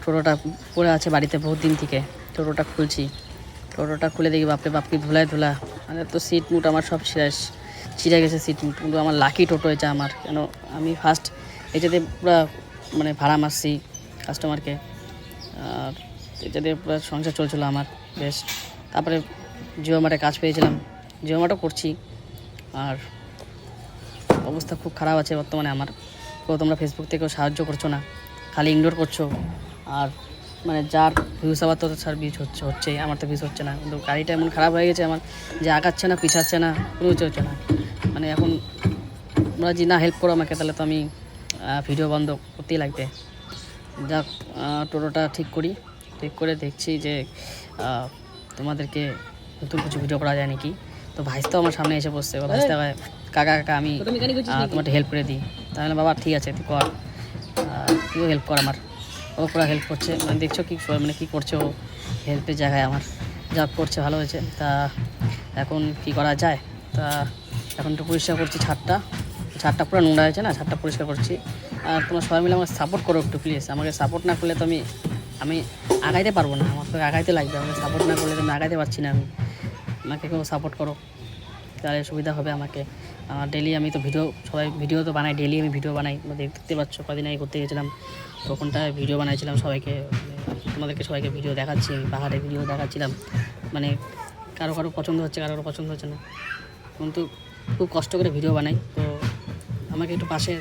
টোটোটা পড়ে আছে বাড়িতে বহুত দিন থেকে। টোটোটা খুলছি, টোটোটা খুলে দেখি বাপরে বাপ কি ধুলায় ধুলা, মানে তো সিট মুট আমার সব শেষ, ছিঁড়ে গেছে সিট মুট। কিন্তু আমার লাকি টোটো এটা আমার, কেন আমি ফার্স্ট এটাতে পুরো মানে ভাড়া মারছি কাস্টমারকে, আর এটাতে পুরো সংসার চলছিল আমার বেশ। তারপরে জিও মার্টে কাজ পেয়েছিলাম, জিও মার্টও করছি। আর অবস্থা খুব খারাপ আছে বর্তমানে আমার। তোমরা ফেসবুক থেকেও সাহায্য করছো না, খালি ইগনোর করছো। আর মানে যার ভিউজ আবার তো স্যার ভিউজ হচ্ছে আমার তো ভিউজ হচ্ছে না। কিন্তু গাড়িটা এমন খারাপ হয়ে গেছে আমার যে আগাচ্ছে না, পিছাচ্ছে না, কোনো কিছু হচ্ছে না। মানে এখন তোমরা যদি না হেল্প করো আমাকে, তাহলে তো আমি ভিডিও বন্ধ করতেই লাগবে। যাক, টোটোটা ঠিক করি, ঠিক করে দেখছি যে তোমাদেরকে নতুন কিছু ভিডিও করা যায় নাকি। তো ভাইস্তাও আমার সামনে এসে বসছে, ভাইস্তা কাকা কাকা আমি তোমাকে হেল্প করে দিই। তাহলে বাবা ঠিক আছে তুই কর, তুইও হেল্প কর আমার। ও পুরো হেল্প করছে, মানে দেখছো কি মানে কী করছে ও হেল্পের জায়গায় আমার, যা করছে ভালো হয়েছে। তা এখন কি করা যায়, তা এখন একটু পরিষ্কার করছি ছাদটা পুরো নোংরা হয়েছে না, ছাদটা পরিষ্কার করছি। আর তোমরা সবাই মিলে আমাকে সাপোর্ট করো একটু প্লিজ। আমাকে সাপোর্ট না করলে তো আমি আগাইতে পারবো না, আমাকে আগাইতে লাগবে। আমাকে সাপোর্ট না করলে তো আমি আগাইতে পারছি না। আমাকে কেউ সাপোর্ট করো, তাহলে সুবিধা হবে আমাকে। ডেলি আমি তো ভিডিও তো বানাই, ডেলি আমি ভিডিও বানাই। দেখতে পাচ্ছ কদিন আগে ঘুরতে গেছিলাম, তখনটায় ভিডিও বানাইছিলাম সবাইকে, তোমাদেরকে সবাইকে ভিডিও দেখাচ্ছি, পাহাড়ে ভিডিও দেখাচ্ছিলাম। মানে কারো পছন্দ হচ্ছে, কারো পছন্দ হচ্ছে না, কিন্তু খুব কষ্ট করে ভিডিও বানাই। তো আমাকে একটু পাশে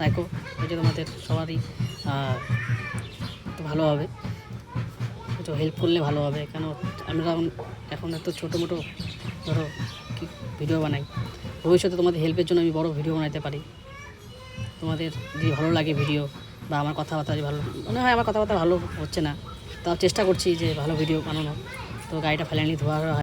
রাখো, এটা তোমাদের সবারই একটু ভালো হবে, একটু হেল্প করলে ভালো হবে। কেন আমরা এখন এত ছোটো মোটো ধরো কি ভিডিও বানাই, ভবিষ্যতে তোমাদের হেল্পের জন্য আমি বড় ভিডিও বানাতে পারি। তোমাদের যদি ভালো লাগে ভিডিও বা আমার কথাবার্তা যদি ভালো মনে হয়, আমার কথাবার্তা ভালো হচ্ছে না, তাও চেষ্টা করছি যে ভালো ভিডিও বানানো। তো গাড়িটা ফাইনালি ধোয়া